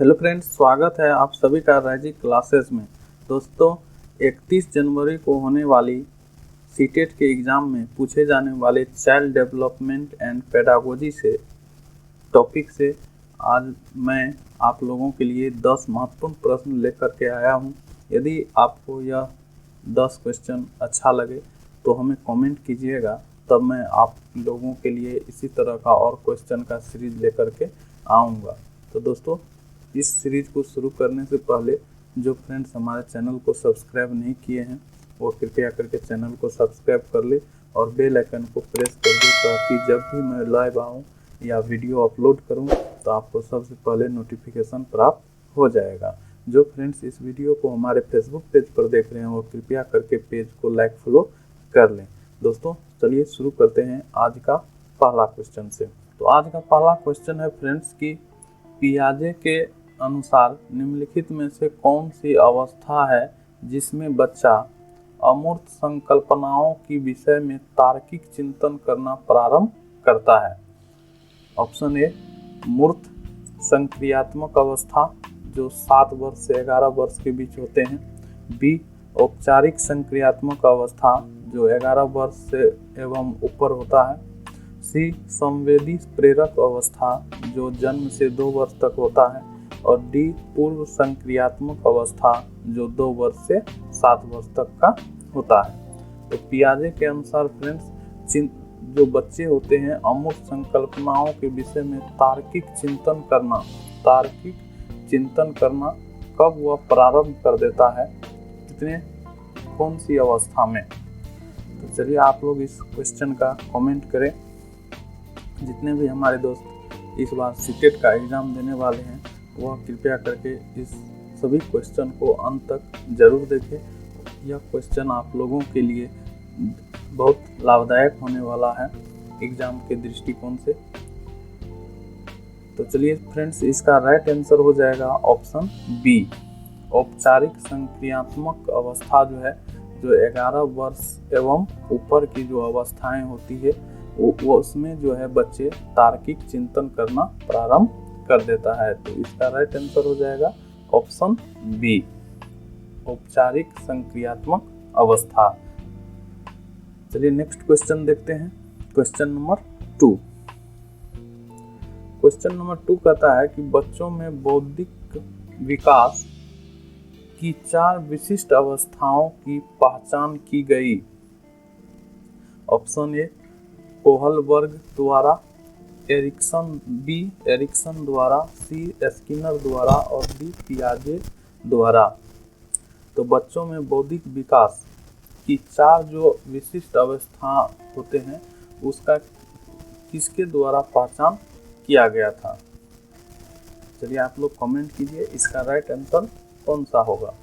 Hello friends, स्वागत है आप सभी का राइजी क्लासेस में। दोस्तों, 31 जनवरी को होने वाली सीटेट के एग्ज़ाम में पूछे जाने वाले चाइल्ड डेवलपमेंट एंड पेडागोजी से टॉपिक से आज मैं आप लोगों के लिए 10 महत्वपूर्ण प्रश्न लेकर के आया हूं। यदि आपको यह 10 क्वेश्चन अच्छा लगे तो हमें कमेंट कीजिएगा, तब मैं आप लोगों के लिए इसी तरह का और क्वेश्चन का सीरीज लेकर के आऊँगा। तो दोस्तों, इस सीरीज को शुरू करने से पहले जो फ्रेंड्स हमारे चैनल को सब्सक्राइब नहीं किए हैं वो कृपया करके चैनल को सब्सक्राइब कर ले और बेल आइकन को प्रेस कर दे, ताकि जब भी मैं लाइव आऊँ या वीडियो अपलोड करूँ तो आपको सबसे पहले नोटिफिकेशन प्राप्त हो जाएगा। जो फ्रेंड्स इस वीडियो को हमारे फेसबुक पेज पर देख रहे हैं वो कृपया करके पेज को लाइक फॉलो कर लें। दोस्तों, चलिए शुरू करते हैं आज का पहला क्वेश्चन से। तो आज का पहला क्वेश्चन है फ्रेंड्स कि पियाजे के अनुसार निम्नलिखित में से कौन सी अवस्था है जिसमें बच्चा अमूर्त संकल्पनाओं की विषय में तार्किक चिंतन करना प्रारंभ करता है। ऑप्शन ए, मूर्त संक्रियात्मक अवस्था जो 7 वर्ष से 11 वर्ष के बीच होते हैं। बी, औपचारिक संक्रियात्मक अवस्था जो 11 वर्ष से एवं ऊपर होता है। सी, संवेदी प्रेरक अवस्था जो जन्म से 2 वर्ष तक होता है। और डी, पूर्व संक्रियात्मक अवस्था जो 2 वर्ष से 7 वर्ष तक का होता है। तो पियाजे के अनुसार फ्रेंड्स, जो बच्चे होते हैं अमूर्त संकल्पनाओं के विषय में तार्किक चिंतन करना कब वह प्रारंभ कर देता है, कौन सी अवस्था में। तो चलिए आप लोग इस क्वेश्चन का कमेंट करें। जितने भी हमारे दोस्त इस बार सीटेट का एग्ज़ाम देने वाले हैं वह कृपया करके इस सभी क्वेश्चन को अंत तक जरूर देखें। यह क्वेश्चन आप लोगों के लिए बहुत लाभदायक होने वाला है एग्ज़ाम के दृष्टिकोण से। तो चलिए फ्रेंड्स, इसका राइट आंसर हो जाएगा ऑप्शन बी, औपचारिक संक्रियात्मक अवस्था जो है, जो 11 वर्ष एवं ऊपर की जो अवस्थाएं होती है वो उसमें जो है बच्चे तार्किक चिंतन करना प्रारंभ कर देता है। तो इसका राइट आंसर हो जाएगा ऑप्शन बी, औपचारिक संक्रियात्मक अवस्था। चलिए नेक्स्ट क्वेश्चन देखते हैं। क्वेश्चन नंबर 2 कहता है कि बच्चों में बौद्धिक विकास की 4 विशिष्ट अवस्थाओं की पहचान की गई। ऑप्शन ए, कोहलबर्ग द्वारा, एरिक्सन द्वारा, सी, स्किनर द्वारा और डी, पियाजे द्वारा। तो बच्चों में बौद्धिक विकास की 4 जो विशिष्ट अवस्था होते हैं उसका किसके द्वारा पहचान किया गया था। चलिए आप लोग कमेंट कीजिए इसका राइट आंसर कौन सा होगा।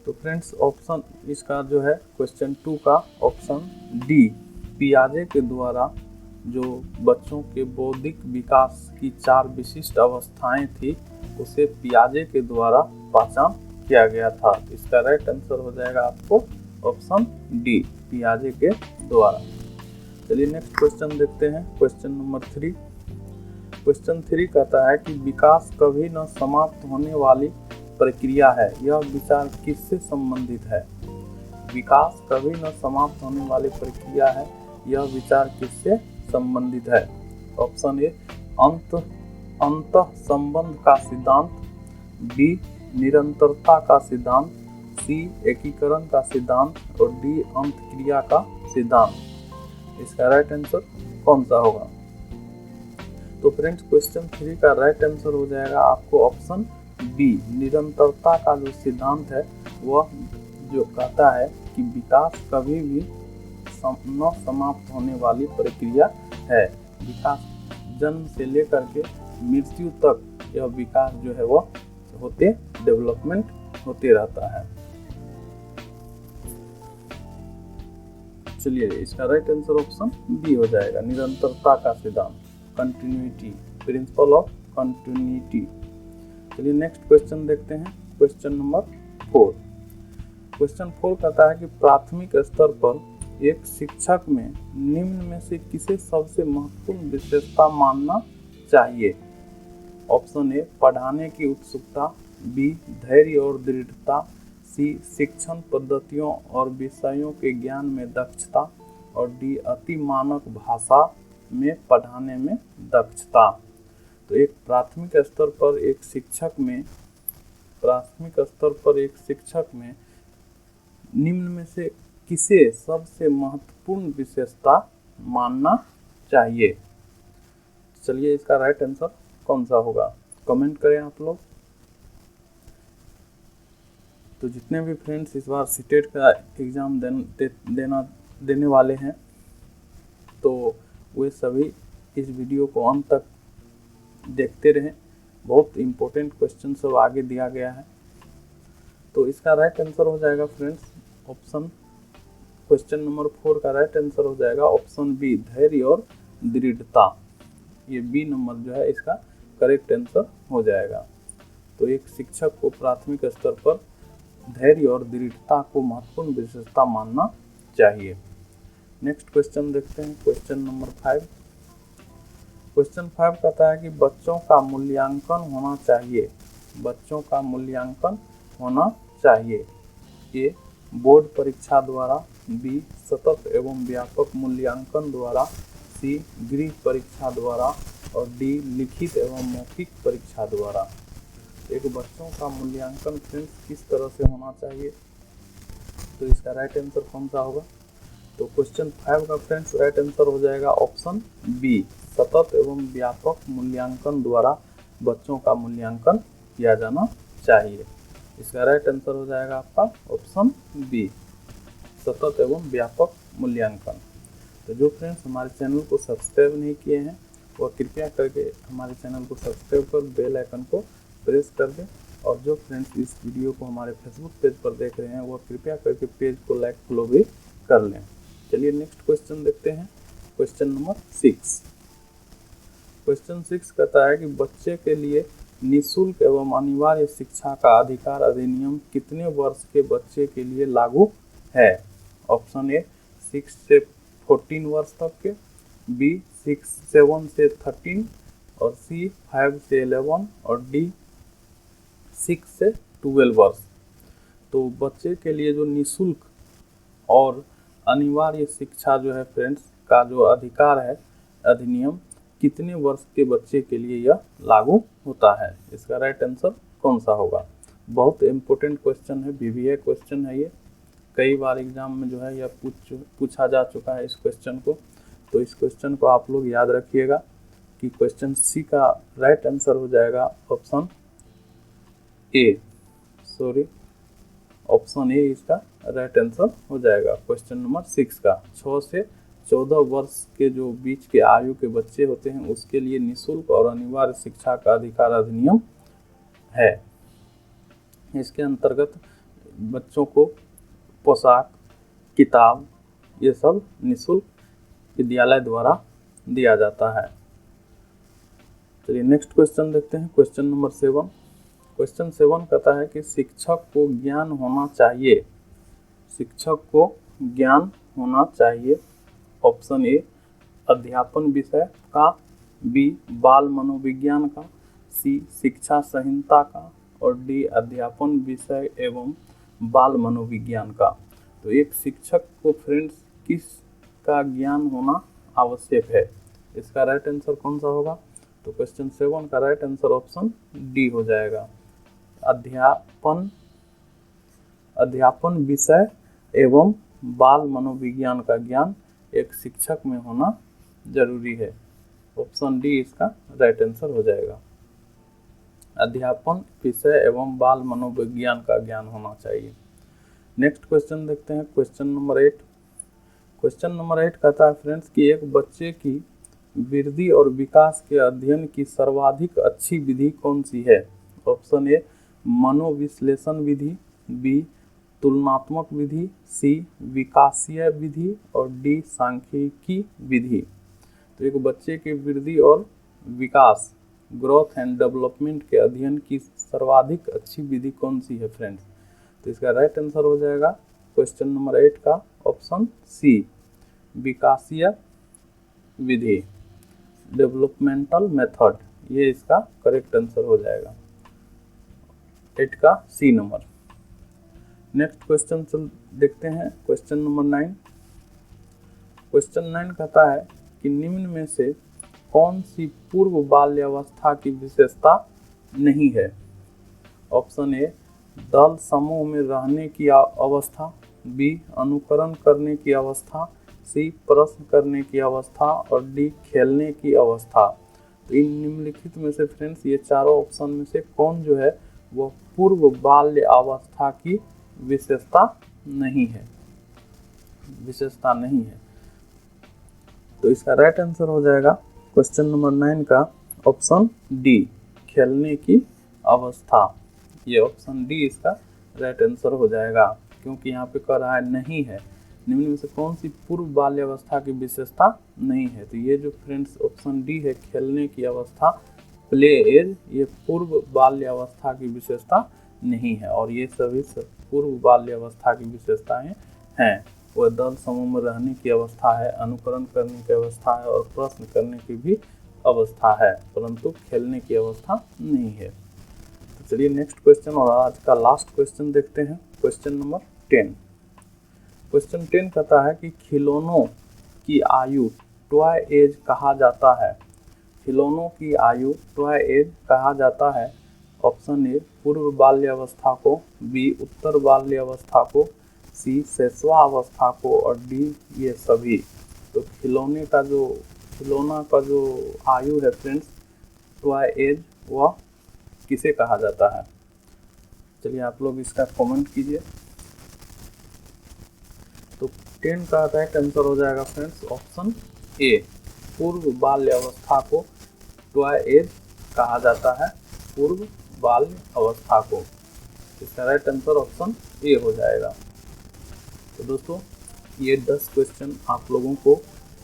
तो फ्रेंड्स, ऑप्शन इसका जो है क्वेश्चन 2 का ऑप्शन डी, पियाजे के द्वारा जो बच्चों के बौद्धिक विकास की 4 विशिष्ट अवस्थाएं थी उसे पियाजे के द्वारा पहचान किया गया था। इसका राइट आंसर हो जाएगा आपको ऑप्शन डी, पियाजे के द्वारा। चलिए नेक्स्ट क्वेश्चन देखते हैं। Question number 3। क्वेश्चन 3 कहता है कि विकास कभी न समाप्त होने वाली प्रक्रिया है, यह विचार किससे संबंधित है। विकास कभी न समाप्त होने वाली प्रक्रिया है, यह विचार किससे संबंधित है। ऑप्शन ए, अंत संबंध का सिद्धांत। बी, निरंतरता का सिद्धांत। सी, एकीकरण का सिद्धांत और डी, अंतक्रिया का सिद्धांत। इसका राइट आंसर कौन सा होगा। तो फ्रेंड्स, क्वेश्चन 3 का राइट आंसर हो जाएगा आपको ऑप्शन बी, निरंतरता का जो सिद्धांत है वह जो कहता है कि विकास कभी भी न समाप्त होने वाली प्रक्रिया है। विकास जन्म से लेकर के मृत्यु तक यह विकास जो है वह डेवलपमेंट होते रहता है। चलिए इसका राइट आंसर ऑप्शन बी हो जाएगा, निरंतरता का सिद्धांत, कंटिन्यूटी, प्रिंसिपल ऑफ कंटिन्यूटी। चलिए नेक्स्ट क्वेश्चन देखते हैं। Question number 4। क्वेश्चन 4 कहता है कि प्राथमिक स्तर पर एक शिक्षक में निम्न में से किसे सबसे महत्वपूर्ण विशेषता मानना चाहिए। ऑप्शन ए पढ़ाने की उत्सुकता, बी धैर्य और दृढ़ता, सी शिक्षण पद्धतियों और विषयों के ज्ञान में दक्षता, और डी अति मानक भाषा में पढ़ाने में दक्षता। तो एक प्राथमिक स्तर पर एक शिक्षक में निम्न में से किसे सबसे महत्वपूर्ण विशेषता मानना चाहिए? चलिए इसका राइट आंसर कौन सा होगा, कमेंट करें आप लोग। तो जितने भी फ्रेंड्स इस बार सीटेट का एग्ज़ाम देने वाले हैं, तो वे सभी इस वीडियो को अंत तक देखते रहें। बहुत इम्पोर्टेंट क्वेश्चन सब आगे दिया गया है। तो इसका राइट आंसर हो जाएगा फ्रेंड्स ऑप्शन, क्वेश्चन नंबर 4 का राइट आंसर हो जाएगा ऑप्शन बी धैर्य और दृढ़ता। ये बी नंबर जो है इसका करेक्ट आंसर हो जाएगा। तो एक शिक्षक को प्राथमिक स्तर पर धैर्य और दृढ़ता को महत्वपूर्ण विशेषता मानना चाहिए। नेक्स्ट क्वेश्चन देखते हैं, क्वेश्चन नंबर 5। क्वेश्चन 5 कहता है कि बच्चों का मूल्यांकन होना चाहिए। बच्चों का मूल्यांकन होना चाहिए। ए बोर्ड परीक्षा द्वारा, बी सतत एवं व्यापक मूल्यांकन द्वारा, सी गृह परीक्षा द्वारा, और डी लिखित एवं मौखिक परीक्षा द्वारा। एक बच्चों का मूल्यांकन फ्रेंड्स किस तरह से होना चाहिए? तो इसका राइट आंसर कौन सा होगा? तो क्वेश्चन 5 का फ्रेंड्स राइट आंसर हो जाएगा ऑप्शन बी सतत एवं व्यापक मूल्यांकन द्वारा बच्चों का मूल्यांकन किया जाना चाहिए। इसका राइट आंसर हो जाएगा आपका ऑप्शन बी सतत एवं व्यापक मूल्यांकन। तो जो फ्रेंड्स हमारे चैनल को सब्सक्राइब नहीं किए हैं वह कृपया करके हमारे चैनल को सब्सक्राइब कर बेल आइकन को प्रेस कर दें, और जो फ्रेंड्स इस वीडियो को हमारे फेसबुक पेज पर देख रहे हैं वह कृपया करके पेज को लाइक फॉलो भी कर लें। चलिए नेक्स्ट क्वेश्चन देखते हैं, क्वेश्चन नंबर 6। क्वेश्चन 6 कहता है कि बच्चे के लिए निःशुल्क एवं अनिवार्य शिक्षा का अधिकार अधिनियम कितने वर्ष के बच्चे के लिए लागू है? ऑप्शन ए 6 से 14 वर्ष तक के, बी 7 से 13, और सी 5 से 11, और डी 6 से 12 वर्ष। तो बच्चे के लिए जो निःशुल्क और अनिवार्य शिक्षा जो है फ्रेंड्स का जो अधिकार है अधिनियम कितने वर्ष के बच्चे के लिए यह लागू होता है? इसका राइट आंसर कौन सा होगा? बहुत इम्पोर्टेंट क्वेश्चन है, बीबीए क्वेश्चन है ये। कई बार एग्जाम में जो है यह पूछा जा चुका है इस क्वेश्चन को। तो इस क्वेश्चन को आप लोग याद रखिएगा कि क्वेश्चन सी का राइट आंसर हो जाएगा ऑप्शन ए, ऑप्शन ए इसका राइट आंसर हो जाएगा क्वेश्चन नंबर 6 का। 6 से 14 वर्ष के जो बीच के आयु के बच्चे होते हैं उसके लिए निःशुल्क और अनिवार्य शिक्षा का अधिकार अधिनियम है। इसके अंतर्गत बच्चों को पोशाक, किताब ये सब निःशुल्क विद्यालय द्वारा दिया जाता है। चलिए नेक्स्ट क्वेश्चन देखते हैं, क्वेश्चन नंबर 7। क्वेश्चन 7 कहता है कि शिक्षक को ज्ञान होना चाहिए। शिक्षक को ज्ञान होना चाहिए। ऑप्शन ए अध्यापन विषय का, बी बाल मनोविज्ञान का, सी शिक्षा संहिता का, और डी अध्यापन विषय एवं बाल मनोविज्ञान का। तो एक शिक्षक को फ्रेंड्स किस का ज्ञान होना आवश्यक है? इसका राइट आंसर कौन सा होगा? तो क्वेश्चन 7 का राइट आंसर ऑप्शन डी हो जाएगा। अध्यापन विषय एवं बाल मनोविज्ञान का ज्ञान एक शिक्षक में होना जरूरी है। ऑप्शन डी इसका राइट आंसर हो जाएगा। अध्यापन विषय एवं बाल मनोविज्ञान का ज्ञान होना चाहिए। नेक्स्ट क्वेश्चन देखते हैं, क्वेश्चन नंबर 8। क्वेश्चन नंबर 8 कहता है फ्रेंड्स कि एक बच्चे की वृद्धि और विकास के अध्ययन की सर्वाधिक अच्छी विधि कौन सी है? ऑप्शन ए मनोविश्लेषण विधि, बी तुलनात्मक विधि, सी विकासीय विधि, और डी सांख्यिकी विधि। तो एक बच्चे की वृद्धि और विकास, ग्रोथ एंड डेवलपमेंट के अध्ययन की सर्वाधिक अच्छी विधि कौन सी है फ्रेंड्स? तो इसका राइट आंसर हो जाएगा क्वेश्चन नंबर 8 का ऑप्शन सी विकासीय विधि, डेवलपमेंटल मेथड। ये इसका करेक्ट आंसर हो जाएगा 8 का सी नंबर। नेक्स्ट क्वेश्चन चल देखते हैं, क्वेश्चन नंबर 9। क्वेश्चन 9 कहता है कि निम्न में से कौन सी पूर्व बाल्यावस्था की विशेषता नहीं है। ऑप्शन ए दल समूह में रहने की अवस्था, बी अनुकरण करने की अवस्था, सी प्रश्न करने की अवस्था और डी खेलने की अवस्था। तो इन निम्नलिखित में से फ्रेंड्स ये चारों ऑप्शन में से कौन जो है वो पूर्व बाल्य अवस्था की विशेषता नहीं है, विशेषता नहीं है। तो इसका राइट आंसर हो जाएगा क्वेश्चन नंबर 9 का ऑप्शन डी, खेलने की अवस्था। ये ऑप्शन डी इसका राइट आंसर हो जाएगा, क्योंकि यहाँ पे कह रहा है नहीं है। निम्न में से कौन सी पूर्व बाल्यावस्था की विशेषता नहीं है। तो ये जो फ्रेंड्स ऑप्शन डी है, खेलने की अवस्था, प्ले एज, ये पूर्व बाल्यावस्था की विशेषता नहीं है। और ये सभी पूर्व बाल्यावस्था की विशेषताएं हैं। वह दल समूह में रहने की अवस्था है, अनुकरण करने की अवस्था है और प्रश्न करने की भी अवस्था है, परंतु खेलने की अवस्था नहीं है। तो चलिए नेक्स्ट क्वेश्चन और आज का लास्ट क्वेश्चन देखते हैं, क्वेश्चन नंबर 10। क्वेश्चन 10 कहता है कि खिलौनों की आयु टॉय एज कहा जाता है। खिलौनों की आयु टॉय एज कहा जाता है। ऑप्शन ए पूर्व बाल्यावस्था को, बी उत्तर बाल्यावस्था को, सी शैशवावस्था को और डी ये सभी। तो खिलौना का जो आयु है फ्रेंड्स, टॉय एज, वह किसे कहा जाता है। चलिए आप लोग इसका कमेंट कीजिए। तो 10 का राइट आंसर हो जाएगा फ्रेंड्स ऑप्शन ए, पूर्व बाल्यावस्था को टॉय एज कहा जाता है, पूर्व बाल्य अवस्था को। इसका राइट आंसर ऑप्शन ए हो जाएगा। तो दोस्तों ये 10 क्वेश्चन आप लोगों को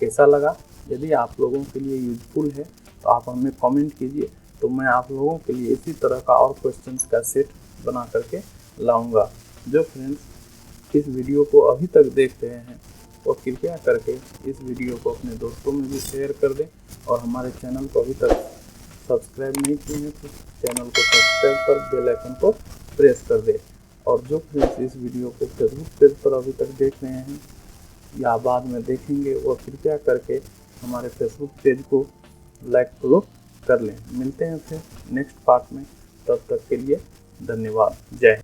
कैसा लगा। यदि आप लोगों के लिए यूजफुल है तो आप हमें कमेंट कीजिए, तो मैं आप लोगों के लिए इसी तरह का और क्वेश्चंस का सेट बना करके लाऊंगा। जो फ्रेंड्स इस वीडियो को अभी तक देख रहे हैं वो कृपया करके इस वीडियो को अपने दोस्तों में भी शेयर कर दें, और हमारे चैनल को अभी तक सब्सक्राइब नहीं किए हैं तो चैनल को सब्सक्राइब कर बेल आइकन को प्रेस कर दें। और जो फ्रेंड्स इस वीडियो को फेसबुक पेज पर अभी तक देख रहे हैं या बाद में देखेंगे, वो कृपया करके हमारे फेसबुक पेज को लाइक फॉलो कर लें। मिलते हैं फिर नेक्स्ट पार्ट में, तब तक के लिए धन्यवाद। जय हिंद।